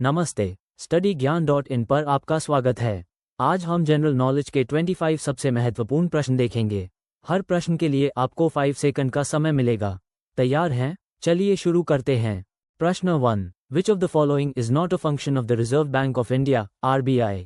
नमस्ते, स्टडी ज्ञान .in पर आपका स्वागत है। आज हम जनरल नॉलेज के 25 सबसे महत्वपूर्ण प्रश्न देखेंगे। हर प्रश्न के लिए आपको 5 सेकंड का समय मिलेगा। तैयार हैं? चलिए शुरू करते हैं। प्रश्न 1। विच of the following is not a function of the reserve bank of India (RBI)?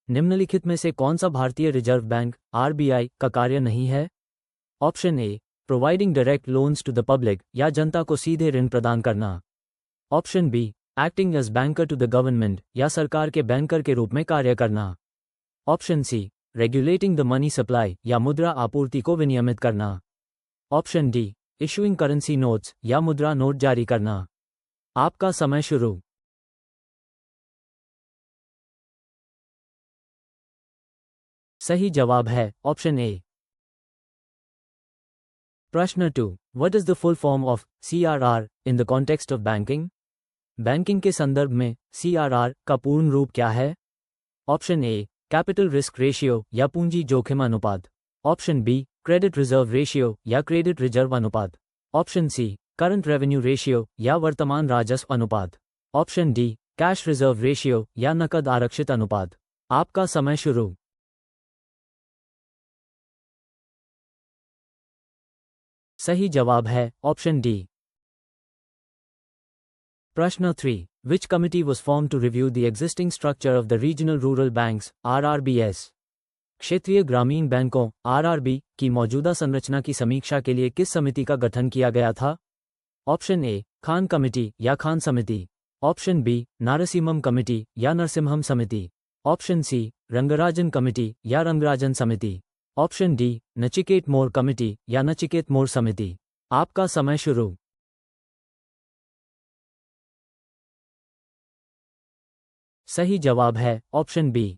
निम्नलिखित में से कौन सा भारतीय रिजर्व बैंक (RBI) का कार्य नहीं है? Option A, providing direct loans to the public, या जनता को सीधे ऋण प्रदान करना। Option B, acting as banker to the government, या सरकार के बैंकर के रूप में कार्य करना। Option C, regulating the money supply, या मुद्रा आपूर्ति को विनियमित करना। Option D, issuing currency notes, या मुद्रा नोट जारी करना। आपका समय शुरू। सही जवाब है ऑप्शन ए। प्रश्न 2। What is the full form of CRR in the context of banking? Banking के संदर्भ में CRR का पूर्ण रूप क्या है? Option A, capital risk ratio, या पूंजी जोखिम अनुपात। Option B, credit reserve ratio, या क्रेडिट रिजर्व अनुपात। Option C, current revenue ratio, या वर्तमान राजस्व अनुपात। Option D, cash reserve ratio, या नकद आरक्षित अनुपात। आपका समय शुरू। सही जवाब है ऑप्शन डी। प्रश्न 3। Which committee was formed to review the existing structure of the regional rural banks (RRBS)? क्षेत्रीय ग्रामीण बैंकों (RRB) की मौजूदा संरचना की समीक्षा के लिए किस समिति का गठन किया गया था? ऑप्शन ए, खान कमेटी, या खान समिति। ऑप्शन बी, नारसिम्हम कमेटी, या नरसिम्हम समिति। ऑप्शन सी, रंगराजन कमेटी, या रंगराजन समिति। ऑप्शन डी, नचिकेत मोर कमेटी, या नचिकेत मोर समिति। आपका समय शुरू। सही जवाब है ऑप्शन बी।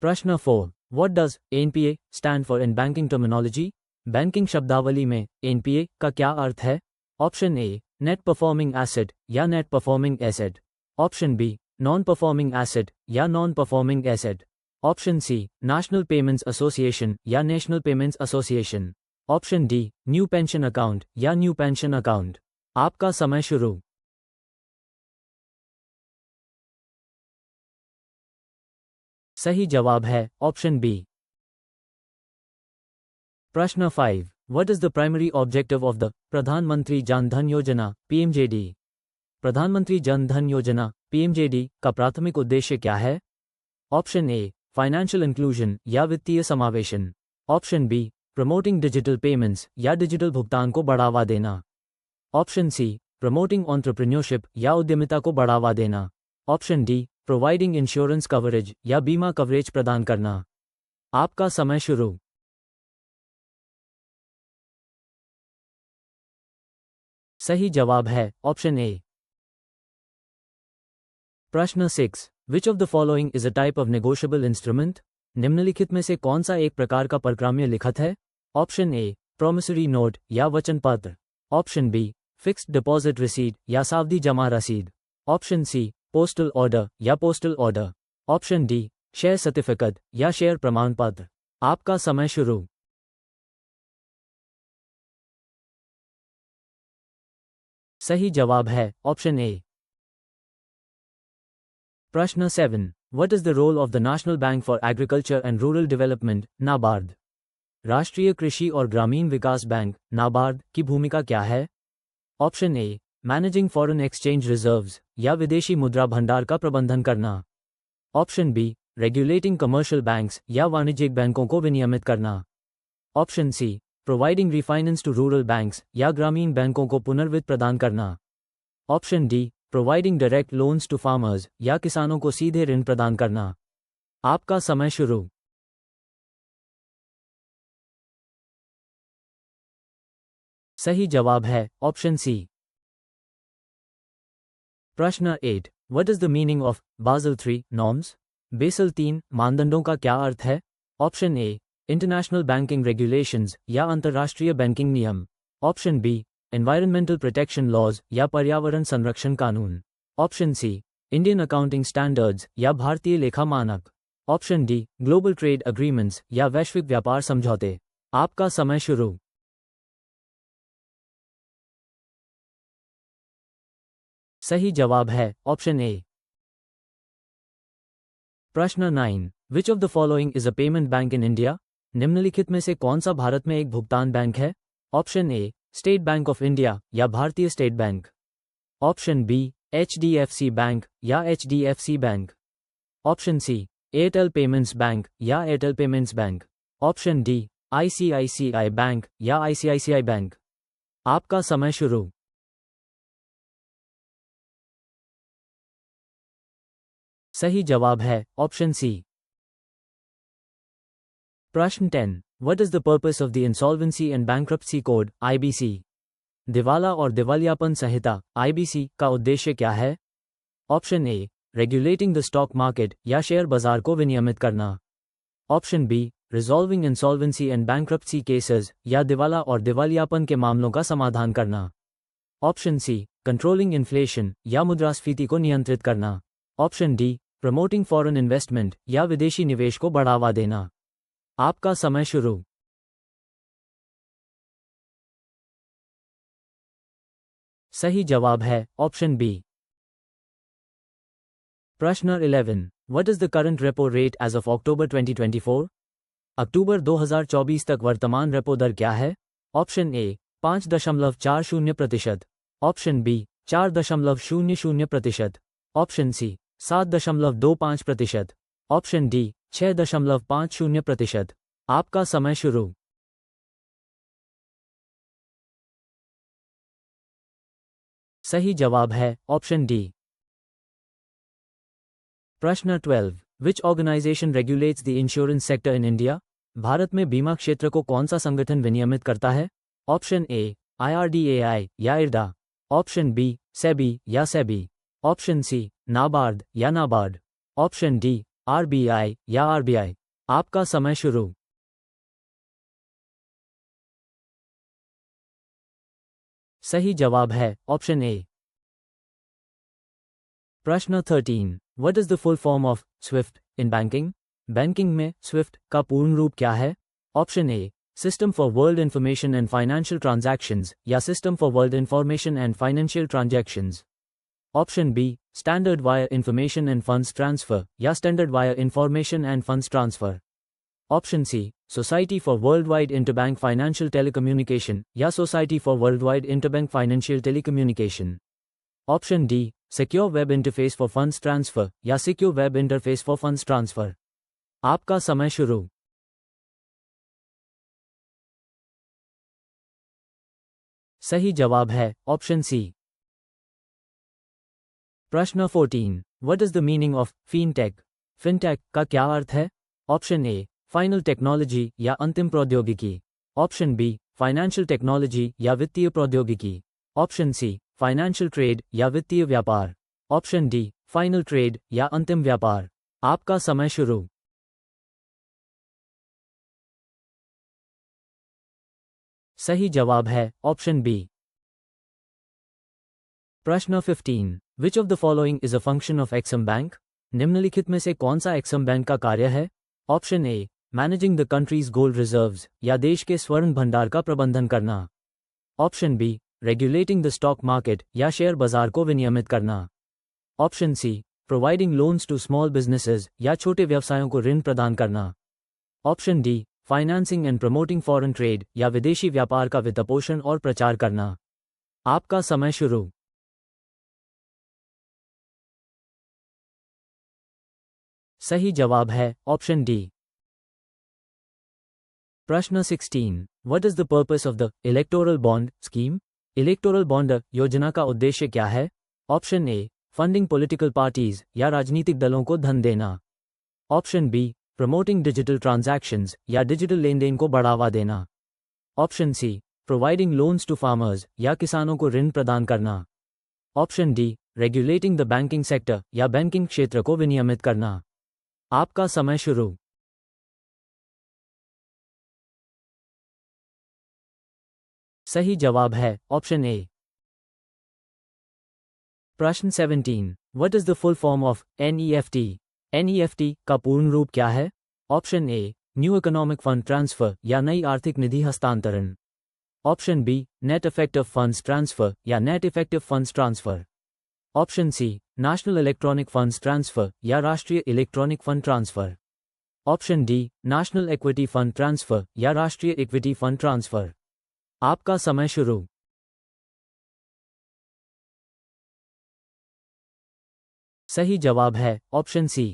प्रश्न 4। What does NPA stand for in banking terminology? Banking शब्दावली में एनपीए का क्या अर्थ है? Option A, net performing asset, या net performing asset. Option B, non performing asset, या non performing asset. Option C, national payments association, या national payments association. Option D, new pension account, या न्यू पेंशन अकाउंट। आपका समय शुरू। सही जवाब है ऑप्शन बी। प्रश्न 5। What is the primary objective of the Pradhan Mantri Jan धन योजना (PMJD)? प्रधानमंत्री जन धन योजना (PMJD) का प्राथमिक उद्देश्य क्या है? ऑप्शन ए, फाइनेंशियल इंक्लूजन, या वित्तीय समावेशन। Option B, promoting digital payments, या डिजिटल भुगतान को बढ़ावा देना। ऑप्शन सी, प्रमोटिंग एंटरप्रेन्योरशिप, या उद्यमिता को बढ़ावा देना। Option D, providing insurance coverage, या बीमा कवरेज प्रदान करना। आपका समय शुरू। सही जवाब है ऑप्शन ए। प्रश्न 6। विच of the following is a type of negotiable instrument? निम्नलिखित में से कौन सा एक प्रकार का परक्राम्य लिखत है? ऑप्शन ए, प्रोमिसरी नोट, या वचन पत्र। Option B, fixed deposit receipt, या सावधि जमा रसीद। ऑप्शन सी, पोस्टल ऑर्डर, या postal order. Option D, share certificate, या शेयर प्रमाण पत्र। आपका समय शुरू। सही जवाब है ऑप्शन ए। प्रश्न 7। What is the role of the National Bank for Agriculture and Rural Development (NABARD)? राष्ट्रीय कृषि और ग्रामीण विकास बैंक (NABARD) की भूमिका क्या है? Option A, managing foreign exchange reserves, या विदेशी मुद्रा भंडार का प्रबंधन करना। Option B, regulating commercial banks, या वाणिज्यिक बैंकों को विनियमित करना। Option C, providing refinance to rural banks, या ग्रामीण बैंकों को पुनर्वित्त प्रदान करना। Option D, providing direct loans to farmers, या किसानों को सीधे ऋण प्रदान करना। आपका समय शुरू। सही जवाब है ऑप्शन सी। प्रश्न 8। What is the meaning of Basel 3 norms? Basel 3 मानदंडों का क्या अर्थ है? Option A, international banking regulations, या अंतर्राष्ट्रीय बैंकिंग नियम। Option B, environmental protection laws, या पर्यावरण संरक्षण कानून। Option C, Indian accounting standards, या भारतीय लेखा मानक। Option D, global trade agreements, या वैश्विक व्यापार समझौते। आपका समय शुरू। सही जवाब है ऑप्शन ए। प्रश्न 9, विच of the following is a payment bank in India? निम्नलिखित में से कौन सा भारत में एक भुगतान बैंक है? Option A state bank of India या भारतीय state bank, option B HDFC bank या HDFC bank, option C Airtel payments bank या Airtel payments bank, option D ICICI bank या ICICI बैंक। आपका समय शुरू। सही जवाब है ऑप्शन सी। प्रश्न 10, what is the purpose of the insolvency and bankruptcy code IBC? दिवाला और दिवालियापन संहिता IBC का उद्देश्य क्या है? Option A regulating the stock market या शेयर बाजार को विनियमित करना, option B resolving insolvency and bankruptcy cases या दिवाला और दिवालियापन के मामलों का समाधान करना, ऑप्शन सी कंट्रोलिंग इन्फ्लेशन या मुद्रास्फीति को नियंत्रित करना, option D promoting foreign investment या विदेशी निवेश को बढ़ावा देना। आपका समय शुरू। सही जवाब है ऑप्शन बी। प्रश्न 11, what is the current repo rate as of October 2024? अक्टूबर 2024 तक वर्तमान रेपो दर क्या है? Option A 5.40%, option B 4.00%, option C 7.25%, option D 6.50%। आपका समय शुरू। सही जवाब है ऑप्शन डी। प्रश्न 12, which organization regulates the insurance sector in India? भारत में बीमा क्षेत्र को कौन सा संगठन विनियमित करता है? ऑप्शन ए IRDAI या IRDA, ऑप्शन बी सेबी या सेबी, ऑप्शन सी नाबार्ड या नाबार्ड, ऑप्शन डी RBI या RBI। आपका समय शुरू। सही जवाब है ऑप्शन ए। प्रश्न 13, what is the full form of SWIFT in banking? Banking में स्विफ्ट का पूर्ण रूप क्या है? Option A system for world information and financial transactions या system for world information and financial transactions, option B standard wire information and funds transfer या standard wire information and funds transfer, option C society for world wide interbank financial telecommunication या society for world wide interbank financial telecommunication, option D secure web interface for funds transfer या secure web interface for funds transfer. आपका समय शुरू। सही जवाब है option C. प्रश्न 14, what is the meaning of fintech? Fintech का क्या अर्थ है? ऑप्शन ए फाइनल टेक्नोलॉजी या अंतिम प्रौद्योगिकी, ऑप्शन बी फाइनेंशियल टेक्नोलॉजी या वित्तीय प्रौद्योगिकी, ऑप्शन सी फाइनेंशियल ट्रेड या वित्तीय व्यापार, ऑप्शन डी फाइनल ट्रेड या अंतिम व्यापार। आपका समय शुरू। सही जवाब है ऑप्शन बी। प्रश्न 15, which of the following is a function of EXIM bank? निम्नलिखित में से कौन सा एक्सिम बैंक का कार्य है? Option A managing the country's gold reserves या देश के स्वर्ण भंडार का प्रबंधन करना, option B regulating the stock market या शेयर बाजार को विनियमित करना, option C providing loans to small businesses या छोटे व्यवसायों को ऋण प्रदान करना, option D financing and promoting foreign trade या विदेशी व्यापार का वित्तपोषण और प्रचार करना। आपका समय शुरू। सही जवाब है ऑप्शन डी। प्रश्न 16, what is the purpose of the electoral bond scheme? Electoral bond योजना का उद्देश्य क्या है? Option A funding political parties या राजनीतिक दलों को धन देना, option B promoting digital transactions या डिजिटल लेन देन को बढ़ावा देना, option C providing loans to farmers या किसानों को ऋण प्रदान करना, option D regulating the banking sector या बैंकिंग क्षेत्र को विनियमित करना। आपका समय शुरू। सही जवाब है ऑप्शन ए। प्रश्न 17, what is the full form of NEFT? NEFT का पूर्ण रूप क्या है? Option A new economic fund transfer या नई आर्थिक निधि हस्तांतरण, option B net effective funds transfer या net effective funds transfer, option C national electronic funds transfer या राष्ट्रीय electronic fund transfer. Option D national equity fund transfer या राष्ट्रीय इक्विटी फंड ट्रांसफर। आपका समय शुरू। सही जवाब है ऑप्शन सी।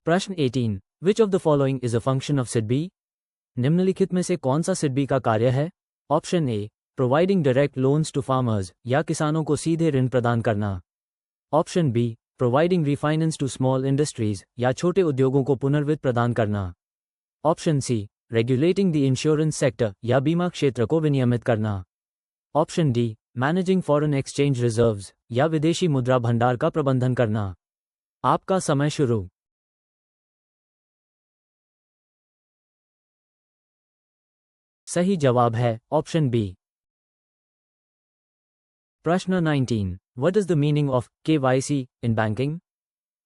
प्रश्न 18 which of the following is a function of SIDBI. निम्नलिखित में से कौन सा सिडबी का कार्य है। Option A providing direct loans to farmers या किसानों को सीधे ऋण प्रदान करना। Option B providing refinance to small industries या छोटे उद्योगों को पुनर्वित्त प्रदान करना। Option C regulating the insurance sector या बीमा क्षेत्र को विनियमित करना। Option D managing foreign exchange reserves या विदेशी मुद्रा भंडार का प्रबंधन करना। आपका समय शुरू। सही जवाब है ऑप्शन बी। प्रश्न 19 what is the meaning of KYC in banking.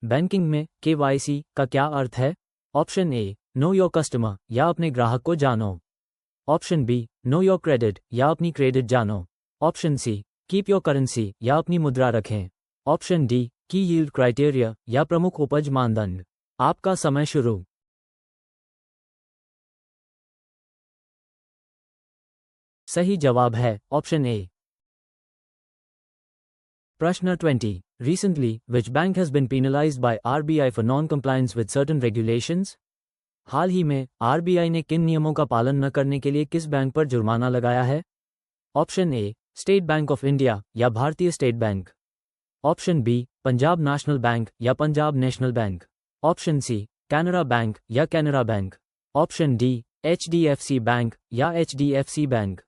Banking में केवाईसी का क्या अर्थ है। Option A know your customer या अपने ग्राहक को जानो। Option B know your credit या अपनी क्रेडिट जानो। Option C keep your currency या अपनी मुद्रा रखें। Option D key yield criteria या प्रमुख उपज मानदंड। आपका समय शुरू। सही जवाब है ऑप्शन ए। प्रश्न 20 recently which bank has been penalized by RBI for non compliance with certain regulations. हाल ही में आरबीआई ने किन नियमों का पालन न करने के लिए किस बैंक पर जुर्माना लगाया है। Option A state bank of India या भारतीय state bank. Option B Punjab national bank या Punjab national bank. Option C Canara bank या Canara bank. Option D HDFC bank या एचडीएफसी बैंक।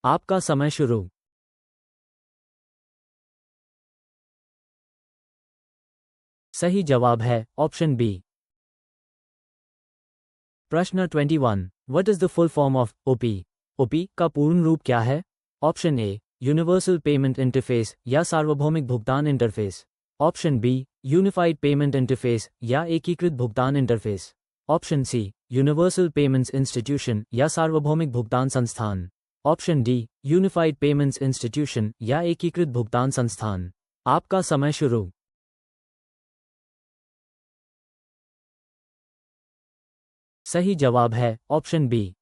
आपका समय शुरू। सही जवाब है ऑप्शन बी। प्रश्न 21 what is the full form of OP. OP का पूर्ण रूप क्या है। Option A universal payment interface या सार्वभौमिक भुगतान interface. Option B unified payment interface या एकीकृत भुगतान interface. Option C universal payments institution या सार्वभौमिक भुगतान संस्थान। Option D unified payments institution या एकीकृत भुगतान संस्थान। आपका समय शुरू। सही जवाब है ऑप्शन बी।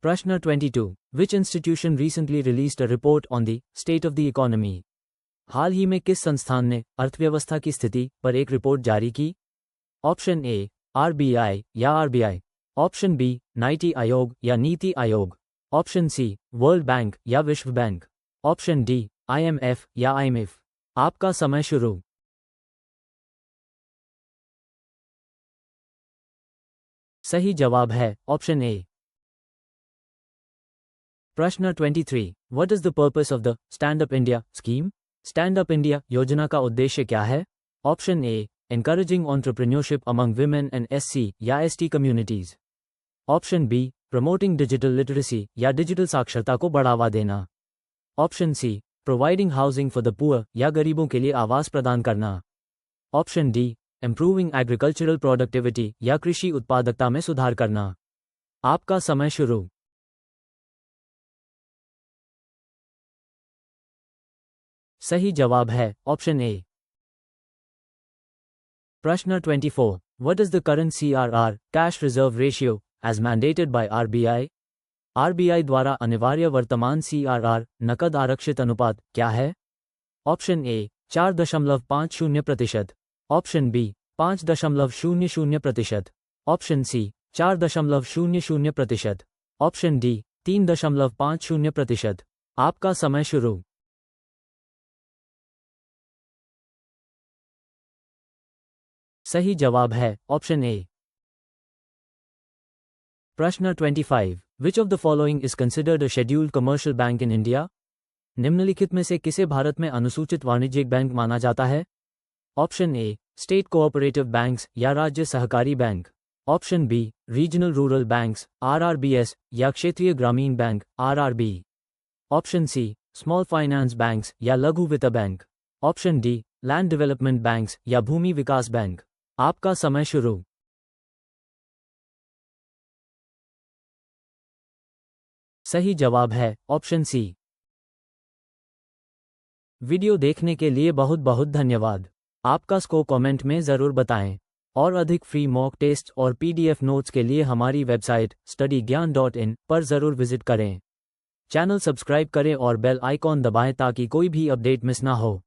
प्रश्न 22 which institution recently released a report on the state of the economy. हाल ही में किस संस्थान ने अर्थव्यवस्था की स्थिति पर एक रिपोर्ट जारी की। ऑप्शन ए आरबीआई या RBI. Option B NITI Aayog या NITI Aayog. Option C world bank या विश्व बैंक। ऑप्शन डी आईएमएफ या आईएमएफ। आपका समय शुरू। सही जवाब है ऑप्शन ए। प्रश्न 23 what is the purpose of the stand up India scheme. Stand up India योजना का उद्देश्य क्या है। Option A encouraging entrepreneurship among women and SC या ST communities. Option B promoting digital literacy या डिजिटल साक्षरता को बढ़ावा देना। Option C providing housing for the poor या गरीबों के लिए आवास प्रदान करना। Option D improving agricultural productivity या कृषि उत्पादकता में सुधार करना। आपका समय शुरू। सही जवाब है ऑप्शन ए। प्रश्न 24 what is the current CRR cash reserve ratio as mandated by RBI. RBI द्वारा अनिवार्य वर्तमान सीआरआर नकद आरक्षित अनुपात क्या है। Option A 4.50%। Option B 5.00%। Option C 4.00%। Option D 3.50%। आपका समय शुरू। सही जवाब है ऑप्शन ए। प्रश्न 25 विच of the following is considered a scheduled commercial bank in India. निम्नलिखित में से किसे भारत में अनुसूचित वाणिज्यिक बैंक माना जाता है। Option A state cooperative banks या राज्य सहकारी bank. Option B regional rural banks RRBs या क्षेत्रीय ग्रामीण bank RRB. Option C small finance banks या लघु वित्त bank. Option D land development banks या भूमि विकास बैंक। आपका समय शुरू। सही जवाब है ऑप्शन सी। वीडियो देखने के लिए बहुत बहुत धन्यवाद। आपका स्कोर कमेंट में ज़रूर बताएं और अधिक फ्री मॉक टेस्ट और पीडीएफ नोट्स के लिए हमारी वेबसाइट studyGyan.in पर ज़रूर विजिट करें। चैनल सब्सक्राइब करें और बेल आइकॉन दबाएं ताकि कोई भी अपडेट मिस ना हो।